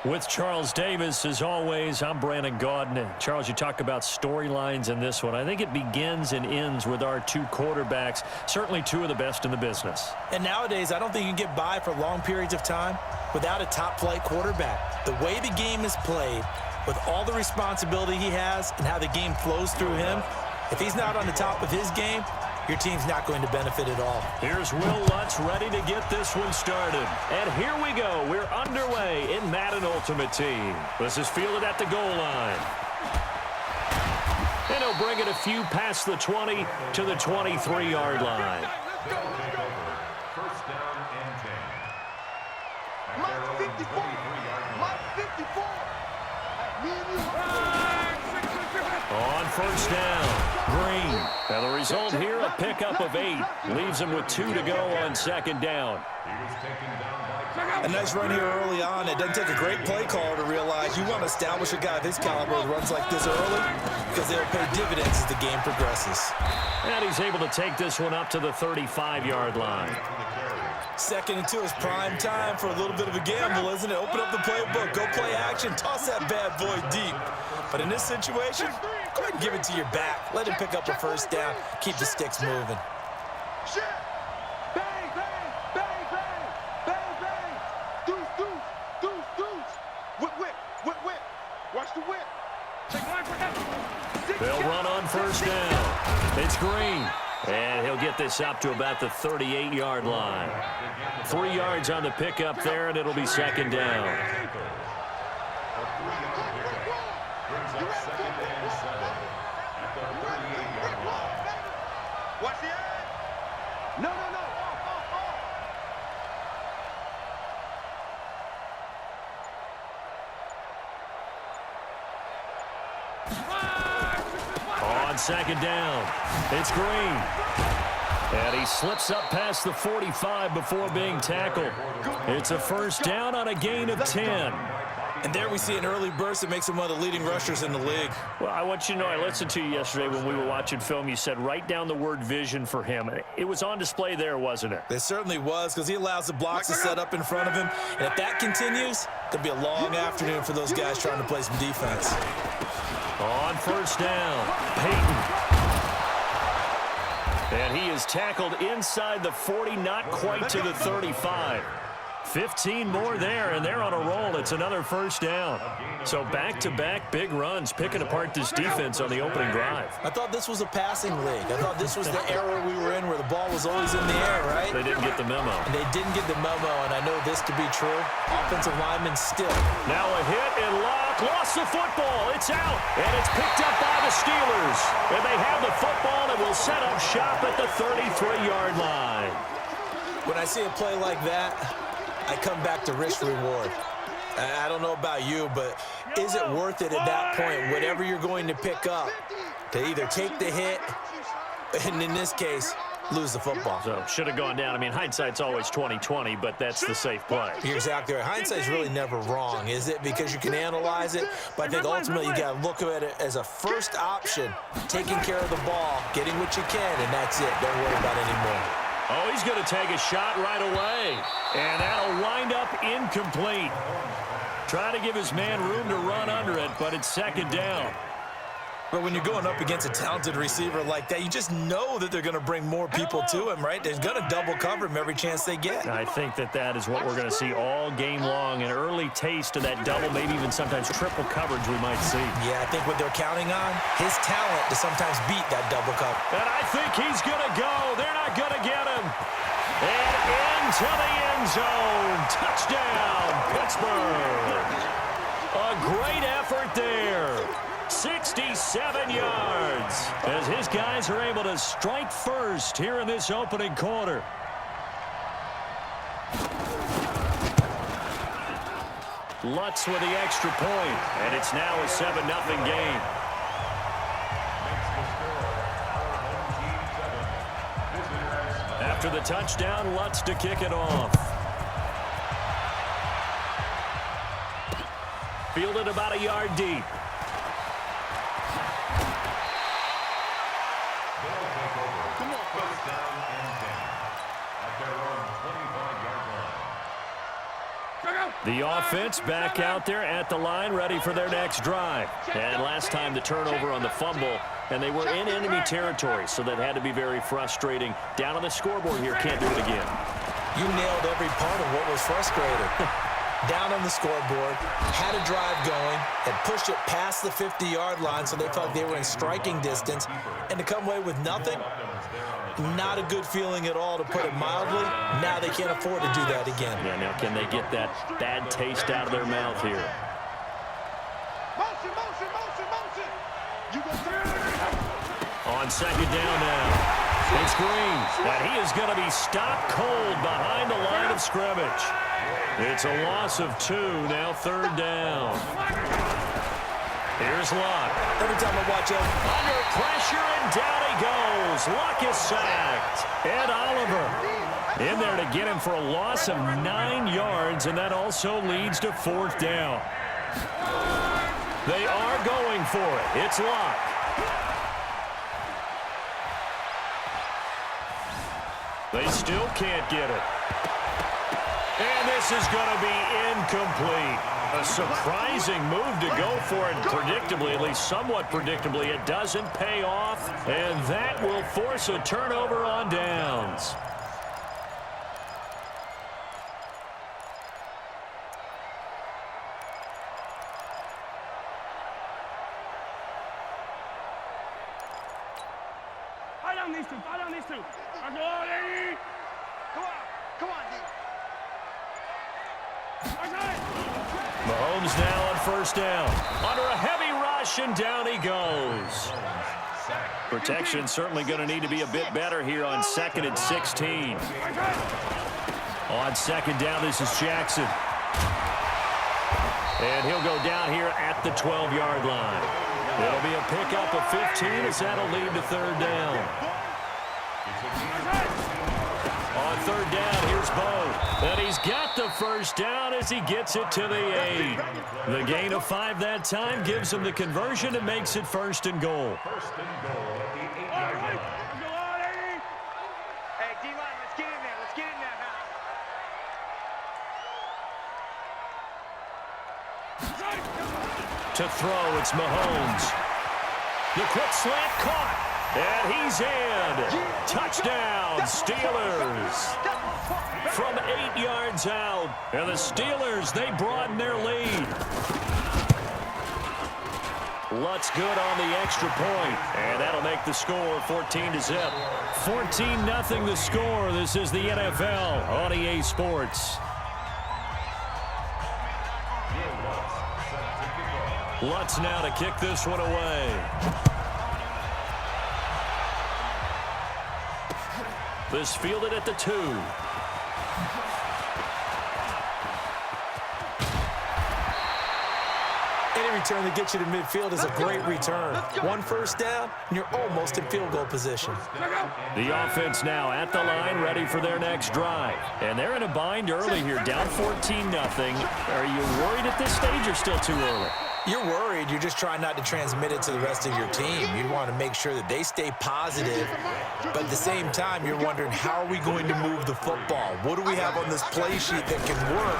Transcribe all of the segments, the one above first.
With Charles Davis, as always, I'm Brandon Gaudin. Charles, you talk about storylines in this one. I think it begins and ends with our two quarterbacks, certainly two of the best in the business. And nowadays, I don't think you can get by for long periods of time without a top-flight quarterback. The way the game is played, with all the responsibility he has and how the game flows through him, if he's not on the top of his game, your team's not going to benefit at all. Here's Will Lutz ready to get this one started. And here we go. We're underway in Madden Ultimate Team. This is fielded at the goal line. And he'll bring it a few past the 20 to the 23-yard line. First down and 10. Mike 54. Mike 54. Me and you. On first down, Green. And the result here, a pickup of 8. Leaves him with 2 to go on second down. A nice run here early on. It doesn't take a great play caller to realize you want to establish a guy of his caliber who runs like this early because they'll pay dividends as the game progresses. And he's able to take this one up to the 35-yard line. 2nd and 2 is prime time for a little bit of a gamble, isn't it? Open up the playbook, go play action, toss that bad boy deep. But in this situation, go ahead and give it to your back. Let him pick up a first down. Keep the sticks moving. Shit. Bang, bang, bang, bang, bang, bang. Deuce, deuce, deuce, deuce. Whip, whip, whip, whip. Watch the whip. Take line for him. They'll run on first down. It's Green. And he'll get this up to about the 38-yard line. 3 yards on the pickup there, and it'll be second down. Watch the edge. No, no, no. On second down, it's Green. And he slips up past the 45 before being tackled. It's a first down on a gain of 10. And there we see an early burst that makes him one of the leading rushers in the league. Well, I want you to know, I listened to you yesterday when we were watching film. You said write down the word vision for him. It was on display there, wasn't it? It certainly was, because he allows the blocks to set up in front of him. And if that continues, it'll be a long afternoon for those guys trying to play some defense. On first down, Peyton. And he is tackled inside the 40, not quite to the 35. 15 more there, and they're on a roll. It's another first down. So back-to-back big runs, picking apart this defense on the opening drive. I thought this was a passing league. I thought this was the era we were in where the ball was always in the air, right? They didn't get the memo. And they didn't get the memo, and I know this to be true. Offensive linemen still. Now a hit and lock. Lost the football. It's out, and it's picked up by the Steelers. And they have the football and will set up shop at the 33-yard line. When I see a play like that, I come back to risk-reward. I don't know about you, but is it worth it at that point, whatever you're going to pick up, to either take the hit, and in this case, lose the football? So should have gone down. I mean, hindsight's always 20/20, but that's the safe play. You're exactly right. Hindsight's really never wrong, is it? Because you can analyze it, but I think ultimately you got to look at it as a first option, taking care of the ball, getting what you can, and that's it. Don't worry about it anymore. Oh, he's going to take a shot right away. And that'll wind up incomplete. Trying to give his man room to run under it, but it's second down. But when you're going up against a talented receiver like that, you just know that they're going to bring more people to him, right? They're going to double cover him every chance they get. I think that is what we're going to see all game long, an early taste of that double, maybe even sometimes triple coverage we might see. Yeah, I think what they're counting on, his talent to sometimes beat that double cover. And I think he's going to go. They're not going to get him. And into the end zone. Touchdown, Pittsburgh. A great effort there. 67 yards as his guys are able to strike first here in this opening quarter. Lutz with the extra point, and it's now a 7-0 game. After the touchdown, Lutz to kick it off. Fielded about a yard deep. The offense back out there at the line, ready for their next drive. And last time the turnover on the fumble, and they were in enemy territory, so that had to be very frustrating. Down on the scoreboard here, can't do it again. You nailed every part of what was frustrating. Down on the scoreboard, had a drive going, and pushed it past the 50-yard line so they felt they were in striking distance, and to come away with nothing, not a good feeling at all, to put it mildly. Now they can't afford to do that again. Yeah, now can they get that bad taste out of their mouth here? Motion, motion, motion, motion. You go through. On second down now. It's Green, and he is going to be stopped cold behind the line of scrimmage. It's a loss of 2, now third down. Here's Luck. Every time I watch him, Under pressure, and down he goes. Luck is sacked. Ed Oliver in there to get him for a loss of 9 yards, and that also leads to fourth down. They are going for it. It's Luck. They still can't get it. And this is going to be incomplete. A surprising move to go for it predictably, at least somewhat predictably. It doesn't pay off, and that will force a turnover on downs. I don't need to. I don't need to. Come on, come on, D. Mahomes now on first down. Under a heavy rush, and down he goes. Protection certainly going to need to be a bit better here on 2nd and 16. On second down, this is Jackson. And he'll go down here at the 12-yard line. It'll be a pickup of 15 as that'll lead to third down. On third down, here's Bo. And he's got the first down as he gets it to the 8. The gain of 5 that time gives him the conversion and makes it first and goal. First and goal at the 8-yard line. Hey, D-line, let's get in there. Let's get in there now. To throw, it's Mahomes. The quick slant caught. And he's in. Touchdown, Steelers. From 8 yards out. And the Steelers, they broaden their lead. Lutz good on the extra point. And that'll make the score 14-0. 14-0 the score. This is the NFL on EA Sports. Lutz now to kick this one away. This fielded at the 2. any return that gets you to midfield is a great return. One first down, and you're almost in field goal position. The offense now at the line, ready for their next drive. And they're in a bind early here, down 14-0. Are you worried at this stage or still too early? You're worried. You're just trying not to transmit it to the rest of your team. You want to make sure that they stay positive, but at the same time, you're wondering, how are we going to move the football? What do we have on this play sheet that can work?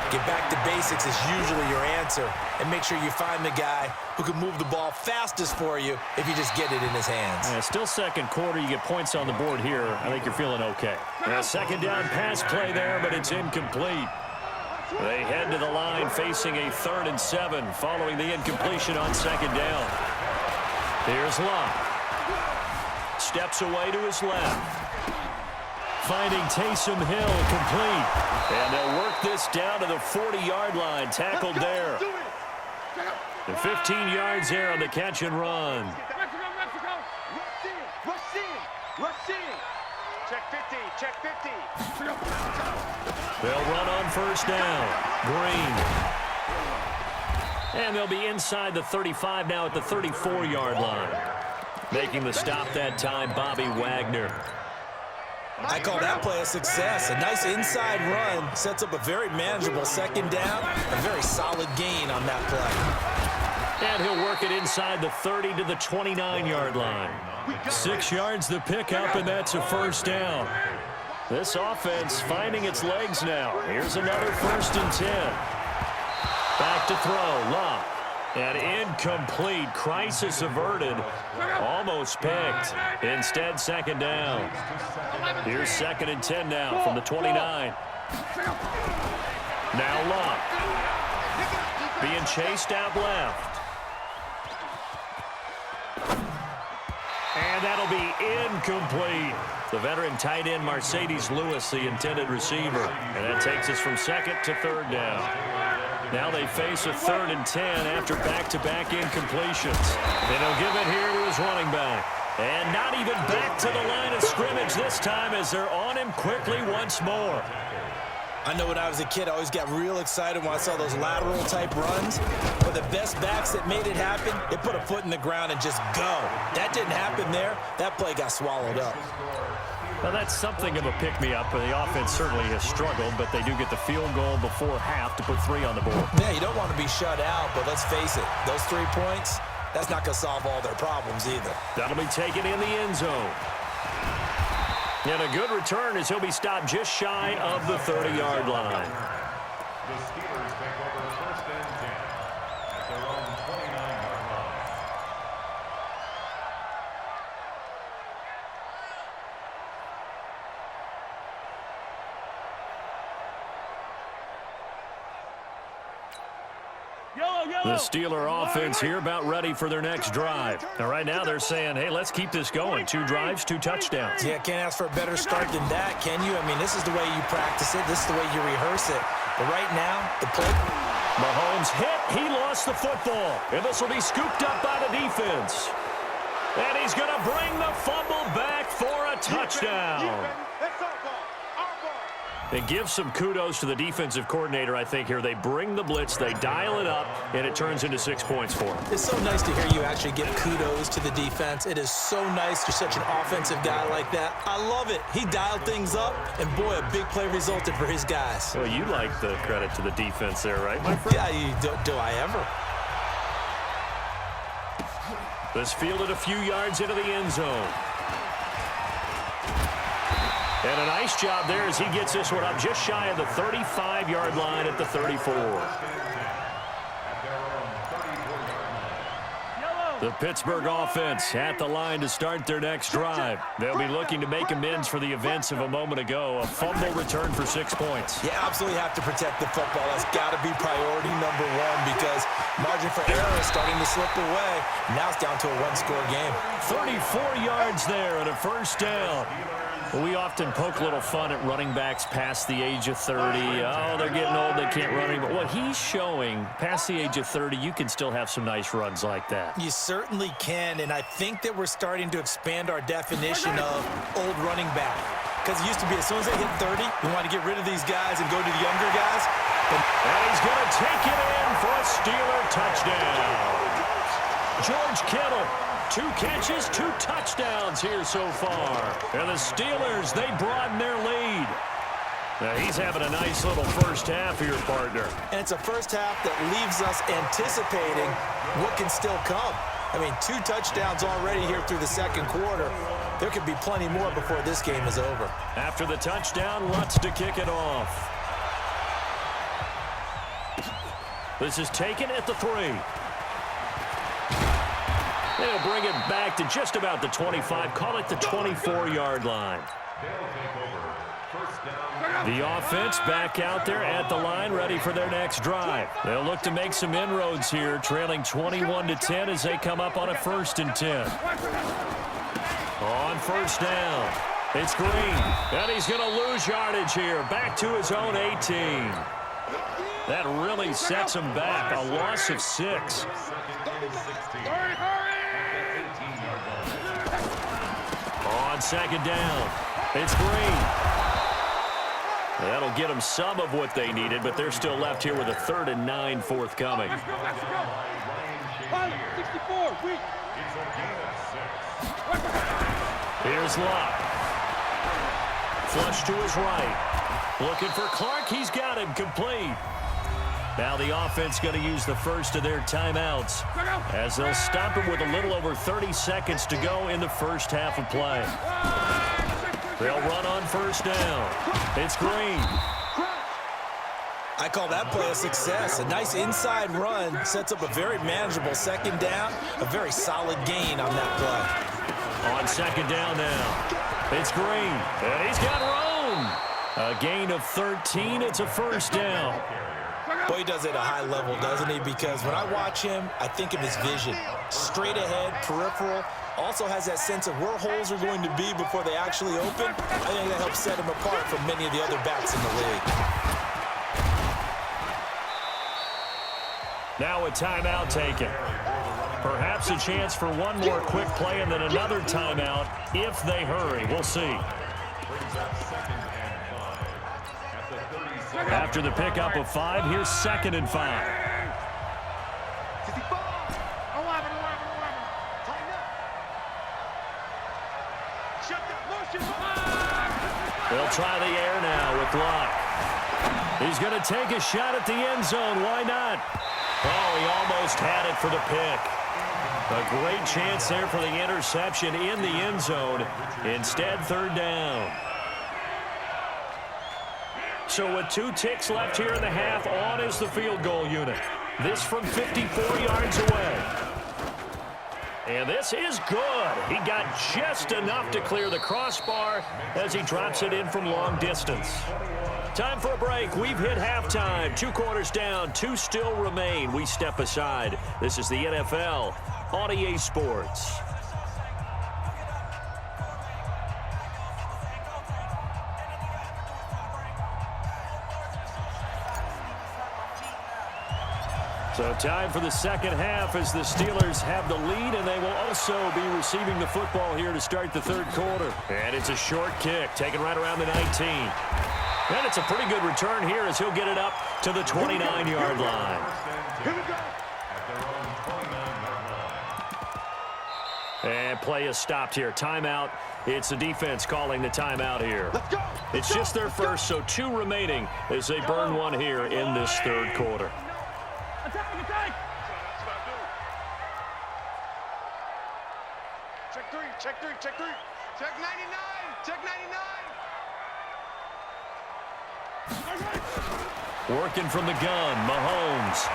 Get back to basics is usually your answer, and make sure you find the guy who can move the ball fastest for you if you just get it in his hands. Yeah, still second quarter. You get points on the board here. I think you're feeling okay. Second down pass play there, but it's incomplete. They head to the line facing a 3rd and 7 following the incompletion on second down. Here's Locke. Steps away to his left. Finding Taysom Hill complete. And they'll work this down to the 40-yard line. Tackled there. The 15 yards there on the catch and run. Rush in. Check 50. Check 50. They'll run on first down. Green. And they'll be inside the 35 now at the 34-yard line. Making the stop that time, Bobby Wagner. I call that play a success. A nice inside run sets up a very manageable second down. A very solid gain on that play. And he'll work it inside the 30 to the 29-yard line. 6 yards the pickup, and that's a first down. This offense finding its legs now. Here's another 1st and 10. Back to throw. Love. And incomplete. Crisis averted. Almost picked. Instead, 2nd down. Here's 2nd and 10 now from the 29. Now Love. Being chased out left. And that'll be incomplete. The veteran tight end Mercedes Lewis, the intended receiver. And that takes us from 2nd to 3rd down. Now they face a 3rd and 10 after back-to-back incompletions. And he'll give it here to his running back. And not even back to the line of scrimmage this time as they're on him quickly once more. I know when I was a kid, I always got real excited when I saw those lateral-type runs. But the best backs that made it happen, they put a foot in the ground and just go. That didn't happen there. That play got swallowed up. Well, that's something of a pick-me-up. The offense certainly has struggled, but they do get the field goal before half to put 3 on the board. Yeah, you don't want to be shut out, but let's face it, those 3 points, that's not going to solve all their problems either. That'll be taken in the end zone. And a good return as he'll be stopped just shy of the 30-yard line. The Steelers take over 1st and 10 at their own 29-yard line. The Steeler offense here about ready for their next drive. Now, right now they're saying, hey, let's keep this going. 2 drives, 2 touchdowns. Yeah, can't ask for a better start than that, can you? I mean, this is the way you practice it. This is the way you rehearse it. But right now, the play... Mahomes hit. He lost the football. And this will be scooped up by the defense. And he's going to bring the fumble back for a touchdown. And give some kudos to the defensive coordinator, I think, here. They bring the blitz, they dial it up, and it turns into 6 points for them. It's so nice to hear you actually give kudos to the defense. It is so nice you're such an offensive guy like that. I love it. He dialed things up, and boy, a big play resulted for his guys. Well, you like the credit to the defense there, right, my friend? Yeah, do I ever? This fielded a few yards into the end zone. And a nice job there as he gets this one up just shy of the 35-yard line at the 34. The Pittsburgh offense at the line to start their next drive. They'll be looking to make amends for the events of a moment ago. A fumble return for 6 points. You absolutely have to protect the football. That's got to be priority number 1 because margin for error is starting to slip away. Now it's down to a 1-score game. 34 yards there and a 1st down. We often poke a little fun at running backs past the age of 30. Oh, they're getting old, they can't run anymore. What he's showing, past the age of 30, you can still have some nice runs like that. You certainly can, and I think that we're starting to expand our definition of old running back. Because it used to be as soon as they hit 30, we want to get rid of these guys and go to the younger guys. And he's going to take it in for a Steeler touchdown. George Kittle. 2 catches, 2 touchdowns here so far. And the Steelers, they broaden their lead. Now, he's having a nice little first half here, partner. And it's a first half that leaves us anticipating what can still come. I mean, 2 touchdowns already here through the 2nd quarter. There could be plenty more before this game is over. After the touchdown, Lutz to kick it off. This is taken at the 3. They'll bring it back to just about the 25. Call it the 24-yard line. The offense back out there at the line, ready for their next drive. They'll look to make some inroads here, trailing 21-10 as they come up on a 1st and 10. On 1st down, it's Green. And he's going to lose yardage here, back to his own 18. That really sets him back, a loss of 6. On 2nd down, it's Green. That'll get them some of what they needed, but they're still left here with a 3rd and 9 forthcoming. Here's Locke. Flush to his right. Looking for Clark. He's got him complete. Now the offense going to use the first of their timeouts as they'll stop it with a little over 30 seconds to go in the first half of play. They'll run on first down. It's Green. I call that play a success. A nice inside run sets up a very manageable second down. A very solid gain on that play. On second down now. It's Green. And he's got room. A gain of 13. It's a first down. Boy, he does it at a high level, doesn't he? Because when I watch him, I think of his vision. Straight ahead, peripheral. Also has that sense of where holes are going to be before they actually open. I think that helps set him apart from many of the other backs in the league. Now a timeout taken. Perhaps a chance for one more quick play and then another timeout if they hurry. We'll see. After the pickup of 5, here's 2nd and 5. They'll try the air now with Luck. He's going to take a shot at the end zone. Why not? Oh, he almost had it for the pick. A great chance there for the interception in the end zone. Instead, 3rd down. So with 2 ticks left here in the half, on is the field goal unit. This from 54 yards away. And this is good. He got just enough to clear the crossbar as he drops it in from long distance. Time for a break. We've hit halftime. 2 quarters down. 2 still remain. We step aside. This is the NFL on EA Sports. So time for the second half as the Steelers have the lead, and they will also be receiving the football here to start the 3rd quarter. And it's a short kick, taken right around the 19. And it's a pretty good return here as he'll get it up to the 29-yard line. And play is stopped here. Timeout. It's the defense calling the timeout here. It's just their first, so 2 remaining as they burn 1 here in this 3rd quarter. Check 3, check 3, check 3. Check 99, check 99. Working from the gun, Mahomes.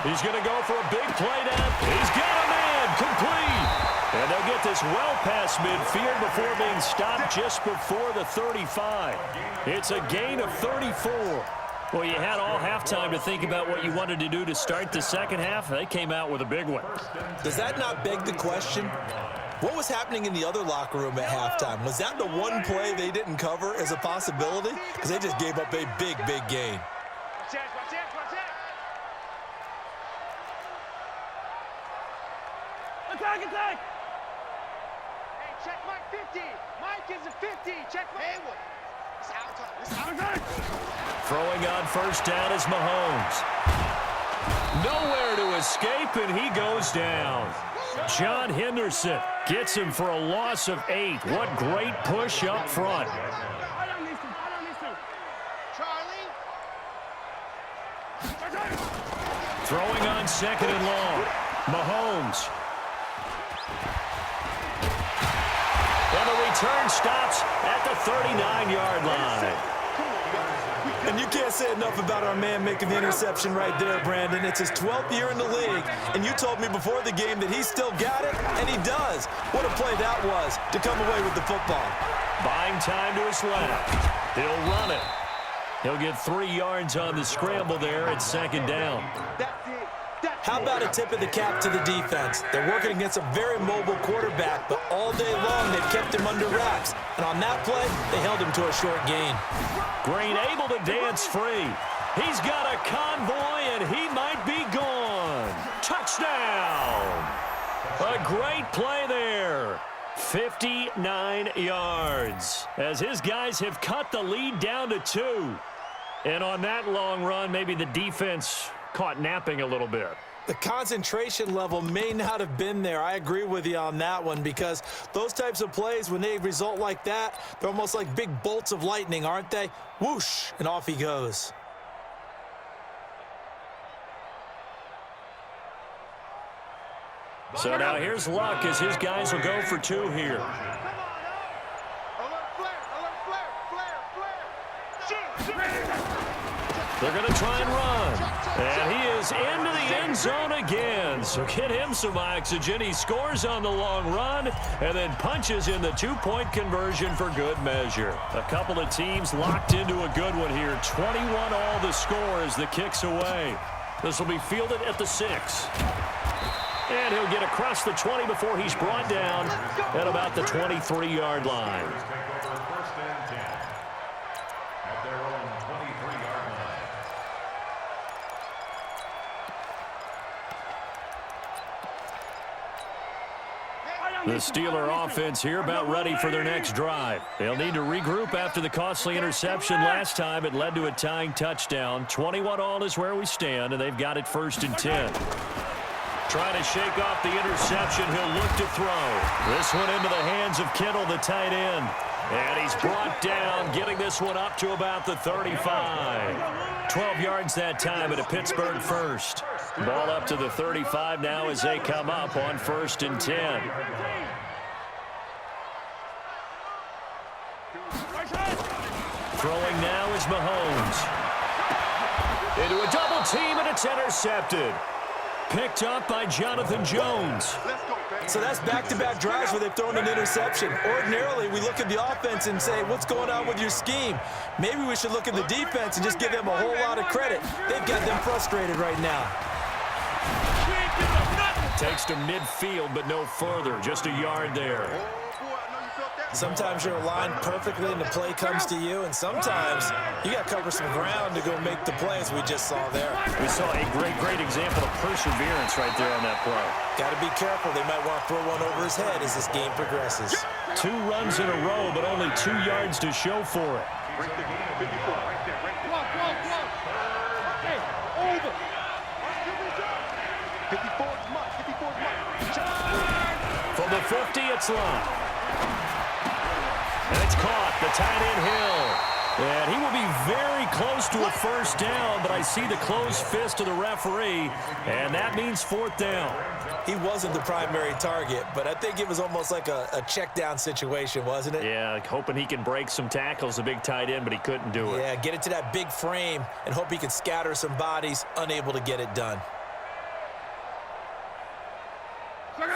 He's going to go for a big play down. He's got a man, complete. And they'll get this well past midfield before being stopped just before the 35. It's a gain of 34. Well, you had all halftime to think about what you wanted to do to start the second half. They came out with a big one. Does that not beg the question? What was happening in the other locker room at halftime? Was that the one play they didn't cover as a possibility? Because they just gave up a big, big gain. Watch that, watch that, watch that. Attack, attack. Hey, check Mike 50. Mike is a 50. Check Mike. Haywood. It's out time. It's out time. Throwing on first down is Mahomes. Nowhere to escape, and he goes down. John Henderson gets him for a loss of 8. What great push up front. Charlie. Throwing on 2nd and long. Mahomes. And the return stops at the 39-yard line. And you can't say enough about our man making the interception right there, Brandon. It's his 12th year in the league, and you told me before the game that he still got it, and he does. What a play that was to come away with the football. Buying time to his left. He'll run it. He'll get 3 yards on the scramble there at 2nd down. That's it. How about a tip of the cap to the defense? They're working against a very mobile quarterback, but all day long they've kept him under wraps. And on that play, they held him to a short gain. Green able to dance free. He's got a convoy, and he might be gone. Touchdown! A great play there. 59 yards as his guys have cut the lead down to 2. And on that long run, maybe the defense caught napping a little bit. The concentration level may not have been there. I agree with you on that one because those types of plays, when they result like that, they're almost like big bolts of lightning, aren't they? Whoosh, and off he goes. So now here's Luck as his guys will go for 2 here. They're going to try and run. And he is into the end zone again. So get him some oxygen. He scores on the long run and then punches in the two-point conversion for good measure. A couple of teams locked into a good one here. 21 all the score as the kick's away. This will be fielded at the 6. And he'll get across the 20 before he's brought down at about the 23-yard line. First and 10 at their own 23-yard line. The Steeler offense here about ready for their next drive. They'll need to regroup after the costly interception last time. It led to a tying touchdown. 21 all is where we stand, and they've got it 1st and 10. Trying to shake off the interception. He'll look to throw. This one into the hands of Kittle, the tight end. And he's brought down, getting this one up to about the 35. 12 yards that time at a Pittsburgh first. Ball up to the 35 now as they come up on 1st and 10. Throwing now is Mahomes. Into a double team, and it's intercepted. Picked up by Jonathan Jones. So that's back-to-back drives where they've thrown an interception. Ordinarily, we look at the offense and say, what's going on with your scheme? Maybe we should look at the defense and just give them a whole lot of credit. They've got them frustrated right now. Takes to midfield, but no further. Just a yard there. Sometimes you're aligned perfectly and the play comes to you, and sometimes you got to cover some ground to go make the plays we just saw there. We saw a great example of perseverance right there on that play. Got to be careful. They might want to throw one over his head as this game progresses. 2 runs in a row, but only 2 yards to show for it. From the 50, it's Lott. And it's caught, the tight end Hill. And he will be very close to a first down, but I see the closed fist of the referee, and that means 4th down. He wasn't the primary target, but I think it was almost like a check down situation, wasn't it? Yeah, like hoping he can break some tackles, a big tight end, but he couldn't do it. Yeah, get it to that big frame and hope he can scatter some bodies, unable to get it done.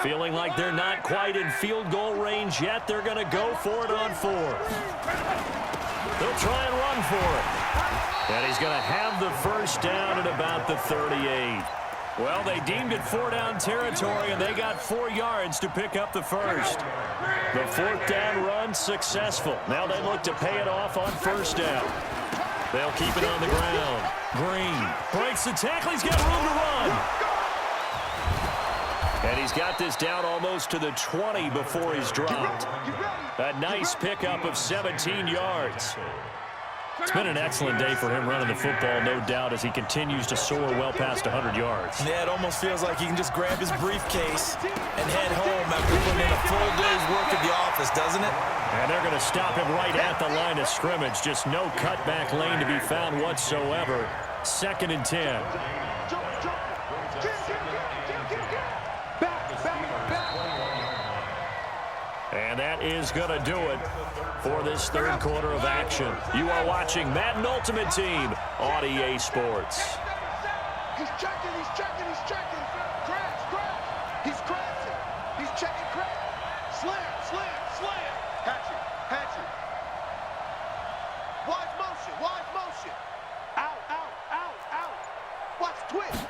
Feeling like they're not quite in field goal range yet. They're going to go for it on 4th. They'll try and run for it. And he's going to have the first down at about the 38. Well, they deemed it 4-down territory, and they got 4 yards to pick up the first. The 4th down run successful. Now they look to pay it off on 1st down. They'll keep it on the ground. Green breaks the tackle. He's got room to run. And he's got this down almost to the 20 before he's dropped. A nice pickup of 17 yards. It's been an excellent day for him running the football, no doubt, as he continues to soar well past 100 yards. Yeah, it almost feels like he can just grab his briefcase and head home after putting in a full day's work at the office, doesn't it? And they're going to stop him right at the line of scrimmage. Just no cutback lane to be found whatsoever. 2nd and 10. And that is going to do it for this 3rd quarter of action. You are watching Madden Ultimate Team on EA Sports. He's checking. Crash. He's crashing. He's checking crash. Slam. Hatchet. Wide motion. Out. Watch twist.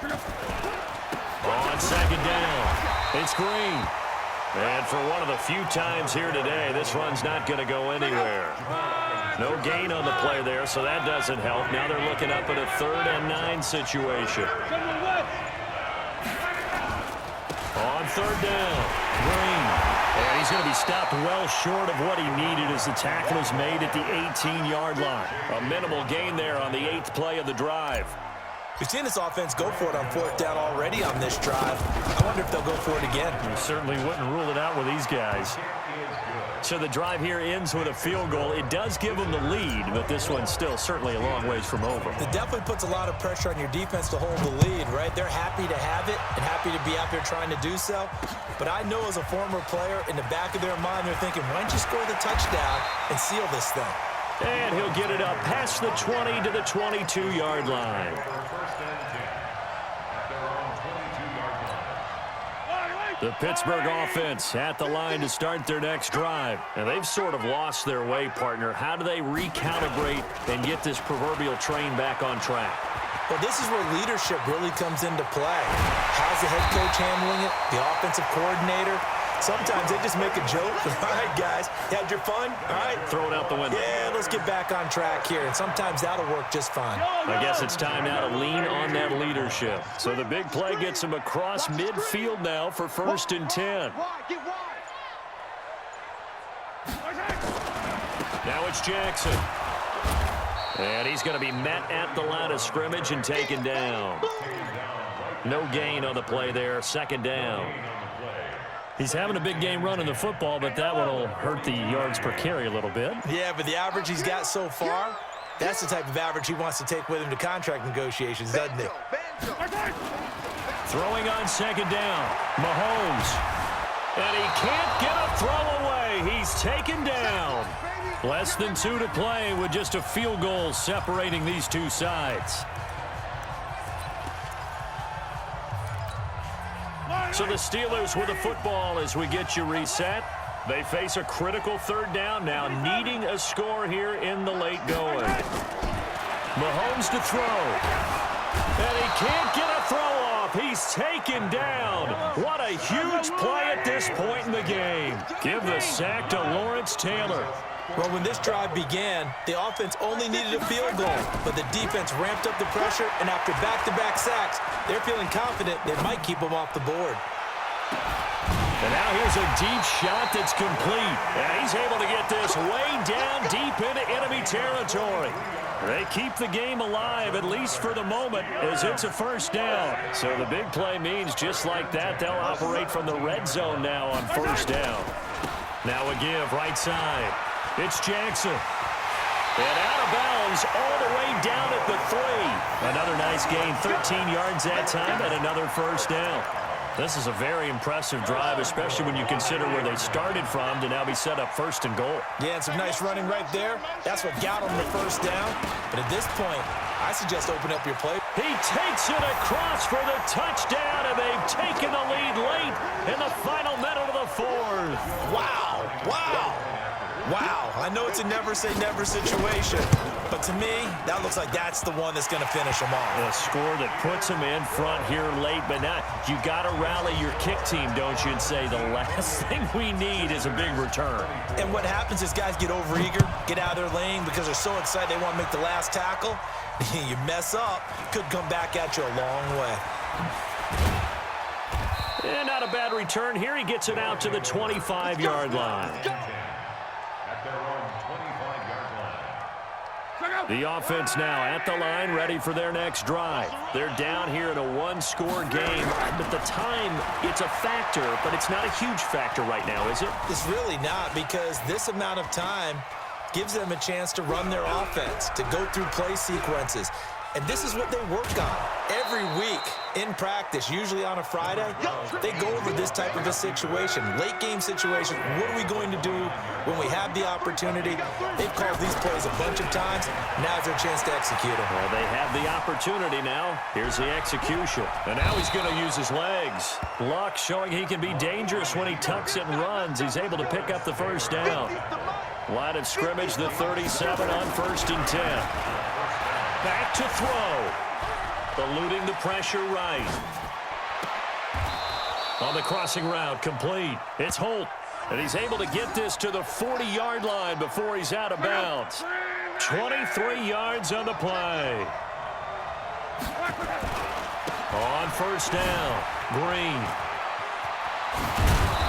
On 2nd down, it's Green. And for one of the few times here today, this run's not going to go anywhere. No gain on the play there, so that doesn't help. Now they're looking up at a 3rd and 9 situation. On 3rd down, Green. And he's going to be stopped well short of what he needed as the tackle is made at the 18-yard line. A minimal gain there on the 8th play of the drive. We've seen this offense go for it on 4th down already on this drive. I wonder if they'll go for it again. You certainly wouldn't rule it out with these guys. So the drive here ends with a field goal. It does give them the lead, but this one's still certainly a long ways from over. It definitely puts a lot of pressure on your defense to hold the lead, right? They're happy to have it and happy to be out there trying to do so. But I know as a former player, in the back of their mind, they're thinking, why don't you score the touchdown and seal this thing? And he'll get it up past the 20 to the 22-yard line. First and 10 at their own 22-yard line. The Pittsburgh offense at the line to start their next drive. And they've sort of lost their way, partner. How do they recalibrate and get this proverbial train back on track? Well, this is where leadership really comes into play. How's the head coach handling it? The offensive coordinator? Sometimes they just make a joke. All right, guys, you had your fun? All right. Throw it out the window. Yeah, let's get back on track here. And sometimes that'll work just fine. I guess it's time now to lean on that leadership. So the big play gets him across midfield now for first and 10. Now it's Jackson. And he's going to be met at the line of scrimmage and taken down. No gain on the play there. Second down. He's having a big game running the football, but that one will hurt the yards per carry a little bit. Yeah, but the average he's got so far, that's the type of average he wants to take with him to contract negotiations, doesn't it? Throwing on second down. Mahomes. And he can't get a throw away. He's taken down. Less than 2 to play with just a field goal separating these two sides. So the Steelers with the football as we get you reset. They face a critical third down now, needing a score here in the late going. Mahomes to throw. And he can't get a throw off. He's taken down. What a huge play at this point in the game. Give the sack to Lawrence Taylor. Well, when this drive began, the offense only needed a field goal, but the defense ramped up the pressure, and after back-to-back sacks, they're feeling confident they might keep them off the board. And now here's a deep shot that's complete. And he's able to get this way down deep into enemy territory. They keep the game alive, at least for the moment, as it's a first down. So the big play means just like that, they'll operate from the red zone now on first down. Now a give right side. It's Jackson. And out of bounds all the way down at the 3. Another nice gain, 13 yards that time, and another first down. This is a very impressive drive, especially when you consider where they started from to now be set up first and goal. Yeah, and some nice running right there. That's what got them the first down. But at this point, I suggest open up your play. He takes it across for the touchdown, and they've taken the lead late in the final minute of the fourth. Wow, wow. Wow, I know it's a never-say-never situation, but to me, that looks like that's the one that's going to finish them off. A score that puts them in front here late, but now you got to rally your kick team, don't you, and say the last thing we need is a big return. And what happens is guys get overeager, get out of their lane because they're so excited they want to make the last tackle. You mess up, could come back at you a long way. And not a bad return here. He gets it out to the 25-yard line. The offense now at the line, ready for their next drive. They're down here in a one-score game. But the time, it's a factor, but it's not a huge factor right now, is it? It's really not, because this amount of time gives them a chance to run their offense, to go through play sequences. And this is what they work on every week in practice, usually on a Friday. They go over this type of a situation, late game situation. What are we going to do when we have the opportunity? They've called these plays a bunch of times. Now's their chance to execute them. Well, they have the opportunity now. Here's the execution. And now he's going to use his legs. Luck showing he can be dangerous when he tucks it and runs. He's able to pick up the first down. Line of scrimmage, the 37 on first and 10. Back to throw. Eluding the pressure right. On the crossing route, complete. It's Holt. And he's able to get this to the 40-yard line before he's out of bounds. 23 yards on the play. On first down, Green.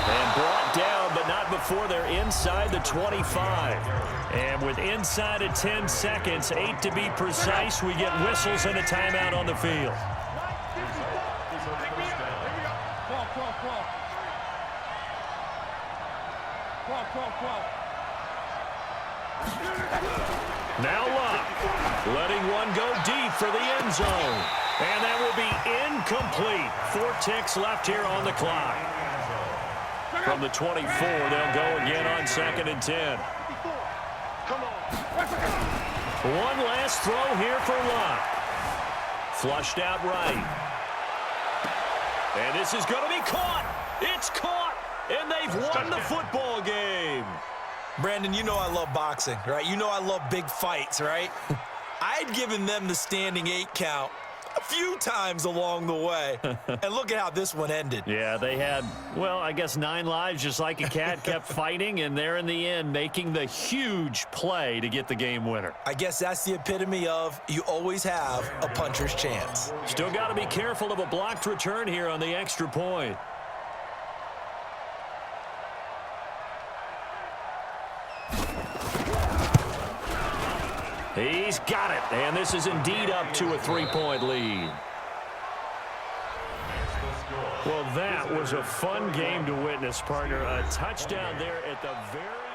And brought down, but not before they're inside the 25. And with inside of 10 seconds, 8 to be precise, we get whistles and a timeout on the field. Now Luck, letting one go deep for the end zone. And that will be incomplete. 4 ticks left here on the clock. From the 24, they'll go again on second and 10. One last throw here for luck. Flushed out right. And this is going to be caught. It's caught. And they've won the football game. Brandon, you know I love boxing, right? You know I love big fights, right? I'd given them the standing 8 count a few times along the way. And look at how this one ended. Yeah, they had, well, I guess 9 lives just like a cat, kept fighting, and they're in the end making the huge play to get the game winner. I guess that's the epitome of you always have a puncher's chance. Still got to be careful of a blocked return here on the extra point. He's got it, and this is indeed up to a 3-point lead. Well, that was a fun game to witness, partner. A touchdown there at the very